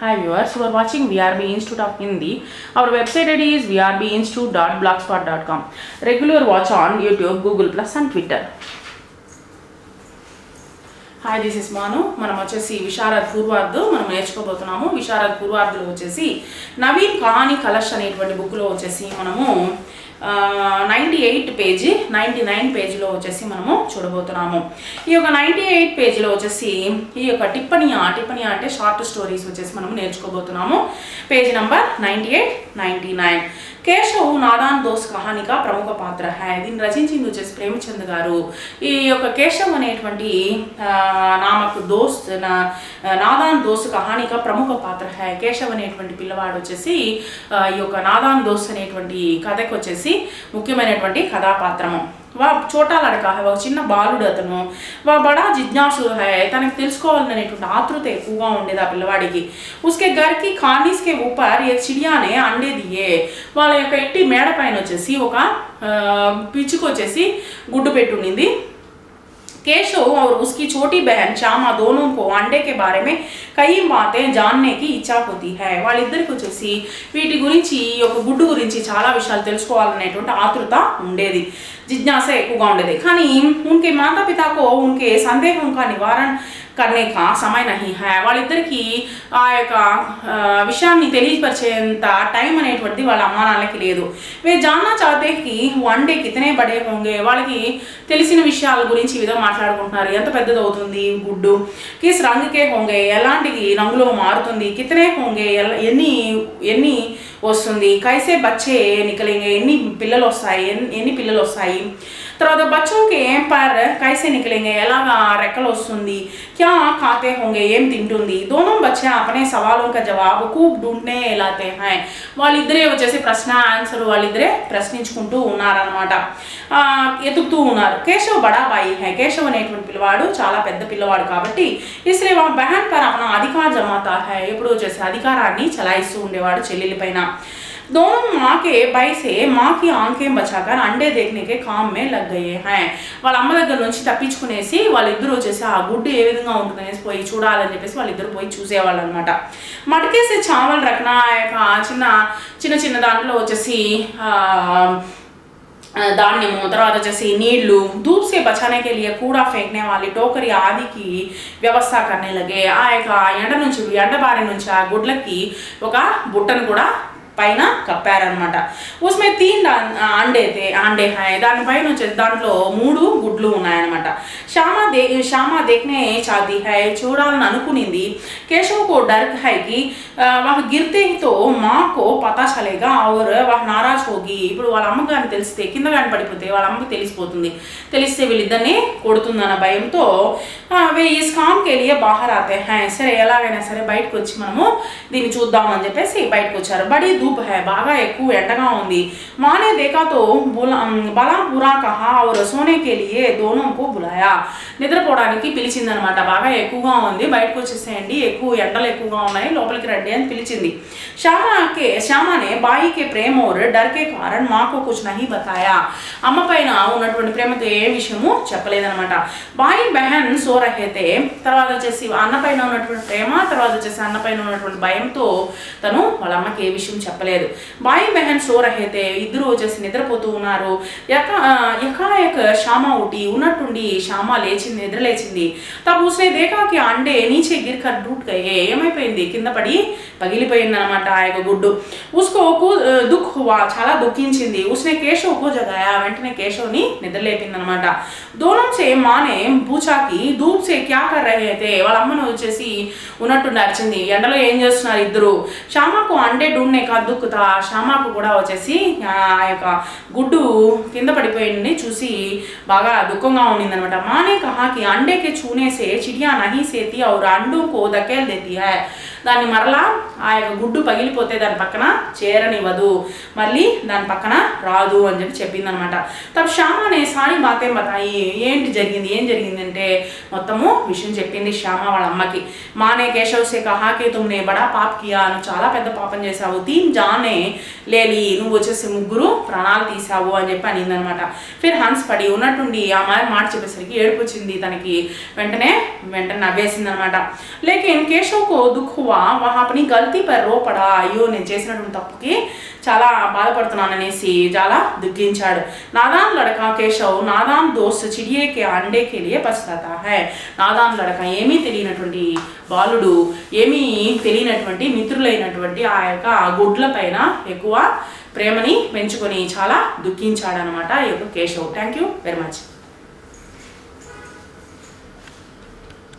Hi viewers, you are watching VRB Institute of Hindi. Our website ID is vrbinstitute.blogspot.com. Regular watch on YouTube, Google Plus and Twitter. Hi this is మాను. మనం వచ్చేసి విశారద్ పూర్వార్ధ్ మనం నేర్చుకోబోతున్నాము. విశారద్ పూర్వార్ధులో వచ్చేసి నవీన్ కహానీ కలష్ అనేటువంటి బుక్లో వచ్చేసి మనము 98 పేజీ 99 పేజీలో వచ్చేసి మనము చూడబోతున్నాము. ఈ యొక్క 98 పేజీలో వచ్చేసి ఈ యొక్క టిప్పణియా అంటే షార్ట్ స్టోరీస్ వచ్చేసి మనము నేర్చుకోబోతున్నాము. Page number 98, 99. కేశవ్ నాదాన్ దోస్ కహానిక ప్రముఖ పాత్ర హై. దీన్ని రచించింది వచ్చేసి ప్రేమచంద్ గారు. ఈ యొక్క కేశవ్ అనేటువంటి నామకు నాదాన్ దోస్ కహానిక ప్రముఖ పాత్ర హై. కేశవ్ అనేటువంటి పిల్లవాడు వచ్చేసి ఈ యొక్క నాదాన్ దోస్ అనేటువంటి కథకు వచ్చేసి ముఖ్యమైనటువంటి కథాపాత్రము. వా చోటా లడకా హై, ఒక చిన్న బాలుడు అతను. వా బడా జిజ్ఞాసు హై, తనకు తెలుసుకోవాలనేటువంటి ఆతృత ఎక్కువగా ఉండేది ఆ పిల్లవాడికి. ఉస్కే గర్కి ఖానీస్కే ఊపర్ ఏ చిడియానే అండే దియే. వాళ్ళ యొక్క ఇంటి మేడ పైన వచ్చేసి ఒక పిచ్చుకు వచ్చేసి గుడ్డు పెట్టుండింది. केशव और उसकी छोटी बहन श्यामा दोनों को अंडे के बारे में कई बातें जानने की इच्छा होती है. వాళ్ళిద్దరికి వచ్చేసి వీటి గురించి ఒక గుడ్డు గురించి చాలా విషయాలు తెలుసుకోవాలనేటువంటి ఆతృత ఉండేది, జిజ్ఞాస ఎక్కువగా ఉండేది. కానీ उनके माता पिता को उनके संदेहों का निवारण करने का समय नहीं है. వాళ్ళిద్దరికి ఆ యొక్క విషయాన్ని తెలియపరిచేంత టైం అనేటువంటిది వాళ్ళ అమ్మా నాన్నలకి లేదు. వే జాన్నా చాతే కి వన్ డే కితనే బడే హోంగే. వాళ్ళకి తెలిసిన విషయాల గురించి ఈ విధంగా మాట్లాడుకుంటున్నారు. ఎంత పెద్దది అవుతుంది గుడ్డు, కిస్ రంగుకే హోంగే, ఎలాంటి రంగులో మారుతుంది, కితనే హోంగే, ఎన్ని వస్తుంది, కైసే బచ్చే నికలేంగే, ఎన్ని పిల్లలు వస్తాయి, తర్వాత బచ్చోంకే పర్ కైసే నికలేంగే, ఎలాగా రెక్కలు వస్తుంది, క్యా ఖాతే హోంగే, ఏం తింటుంది. దోనో బచ్చే అపనే సవాలో కా జవాబు ఖూబ్ ఢూంఢనే లాతే హై. వాళ్ళిద్దరే వచ్చేసి ప్రశ్న ఆన్సర్ వాళ్ళిద్దరే ప్రశ్నించుకుంటూ ఉన్నారనమాట, ఎతుకుతూ ఉన్నారు. కేశవ్ బడా బాయి హై. కేశవ్ అనేటువంటి పిల్లవాడు చాలా పెద్ద పిల్లవాడు కాబట్టి ఇస్లే వా బహన్ పర్ అపనా అధికార జమాతా హై. ఎప్పుడు వచ్చేసి అధికారాన్ని చలాయిస్తూ ఉండేవాడు చెల్లెలి పైన. दोनों माँ के भय से माँ की आंखें बचाकर अंडे देखने के काम में लग गए हैं. వాళ్ళ అమ్మ దగ్గర నుంచి తప్పించుకునేసి వాళ్ళిద్దరూ వచ్చేసి ఆ గుడ్డు ఏ విధంగా ఉంటుందనేసి పోయి చూడాలని చెప్పేసి వాళ్ళిద్దరు పోయి చూసేవాళ్ళు అనమాట. మటకేసి చావల్ రకన చిన్న దాంట్లో వచ్చేసి धान्यमो, తర్వాత వచ్చేసి నీళ్లు, धूप से बचाने के लिए कूड़ा फेंकने वाली टोकरी आदि की व्यवस्था करने लगे. ఆ యొక్క ఎండ బారి నుంచి ఆ గుడ్లకి ఒక బుట్టను కూడా పైన కప్పారనమాట. ఉస్మే 3 అండే హై. దానిపైన వచ్చేసి దాంట్లో 3 గుడ్లు ఉన్నాయన్నమాట. శ్యామా దేఖ్నే చాతి హై, చూడాలని అనుకునింది. కేశవ్ కో డర్ హై కి వహ్ గిర్తే తో మా కో పతా చలేగా ఔర్ వహ్ నారాజ్ హోగి. ఇప్పుడు వాళ్ళ అమ్మకు కానీ తెలిస్తే, కింద కానీ పడిపోతే వాళ్ళ అమ్మకి తెలిసిపోతుంది, తెలిస్తే వీళ్ళిద్దరిని కొడుతుందన్న భయంతో వే ఇస్ కామ్ కే లియే బాహర్ ఆతే హై. సరే ఎలాగైనా సరే బయటకు వచ్చి మనము దీన్ని చూద్దామని చెప్పేసి బయటకు వచ్చారు. బడి धूप है, బాగా ఎక్కువ ఎండగా ఉంది. మానే దేఖా తో బలా పూరా కహా ఔర్ సోనే కే లియే దోనో కో బులాయా. నిద్రపోవడానికి పిలిచిందనమాట. బాగా ఎక్కువగా ఉంది, బయటకు వచ్చేసేయండి, ఎండలు ఎక్కువగా ఉన్నాయి, లోపలికి రండి అని పిలిచింది. శ్యామానే బాయి కే ప్రేమ ఔర్ డర్ కే కారణ్ మాకు కుచ్ నహీ బతాయా. అమ్మ పైన ఉన్నటువంటి ప్రేమతో ఏ విషయము చెప్పలేదనమాట. బాయి బెహన్ సో రహేతే. తర్వాత వచ్చేసి అన్న పైన ఉన్నటువంటి ప్రేమ, తర్వాత వచ్చేసి అన్న పైన ఉన్నటువంటి భయంతో తను వాళ్ళ అమ్మకి ఏ విషయం చెప్పలేదు. బాయి బెహన్ సో రహేతే. ఇద్దరు వచ్చేసి నిద్రపోతూ ఉన్నారు. ఎకాయక శ్యామా ఉటి. ఉన్నట్టుండి శ్యామ నిద్ర లేచింది. తబ్ ఉస్నే దేఖా కి అండే నీచే గిర్కర్ టూట్ గయే. ఏమైపోయింది, కింద పడి పగిలిపోయింది అనమాట ఆ యొక్క గుడ్డు. ఉస్కో దుఃఖ్ హువా, చాలా దుఃఖించింది. ఉస్నే కేశవ్ కో జగాయా, వెంటనే కేశవ్ని నిద్రలేపింది అనమాట. దోనో సే మానే పూచాకి ధూప్ సే క్యా కర్ రహే తే. వాళ్ళ అమ్మను వచ్చేసి ఉన్నట్టుండి అరిచింది, ఎండలో ఏం చేస్తున్నారు ఇద్దరు. శ్యామకు అండే ఢూంఢనే కా దుఃఖతా. శ్యామకు కూడా వచ్చేసి ఆ యొక్క గుడ్డు కింద పడిపోయింది చూసి బాగా దుఃఖంగా ఉండింది అనమాట. మానే కహా కి అండే కే छूने से चिड़िया नहीं सेती और अंडों को धकेल देती है. దాన్ని మరలా ఆ యొక్క గుడ్డు పగిలిపోతే దాని పక్కన చేరనివ్వదు, మళ్ళీ దాని పక్కన రాదు అని చెప్పింది అనమాట. తబ్ శ్యామనే సారీ బాతే బతాయి. ఏం జరిగింది అంటే మొత్తము విషయం చెప్పింది శ్యామ వాళ్ళ అమ్మకి. మానే కేశవ్ సే కహా కే తుమ్నే బడా పాప్ కియా, నువ్వు చాలా పెద్ద పాపం చేశావు. 3 జానే లేలి, నువ్వు వచ్చేసి 3 ప్రాణాలు తీసావు అని చెప్పి అనింది అనమాట. ఫిర్ హన్స్ పడి ఉన్నట్టుండి ఆ మాట చెప్పేసరికి ఏడుపు వచ్చింది తనకి. వెంటనే నవ్వేసింది అనమాట. లేకిన్ కేశవ్ కో దుఃఖ్ हुआ वहाँ अपनी गलती पर रो पड़ा, అయ్యో నేను చేసినటువంటి తప్పుకి చాలా బాధపడుతున్నాననేసి చాలా దుఃఖించాడు. నాదాన్ లడకా కేశవ్ నాదాన్ దోస్త్ చిడియే కే అండే కే లియే పछताता है. నాదాన్ లడకా ఏమీ తెలియనటువంటి బాలుడు, ఏమీ తెలియనటువంటి మిత్రులైనటువంటి ఆ యొక్క గుడ్ల పైన ఎక్కువ ప్రేమని పెంచుకొని చాలా దుఃఖించాడనమాట ఈ యొక్క Keshav. Thank you very much.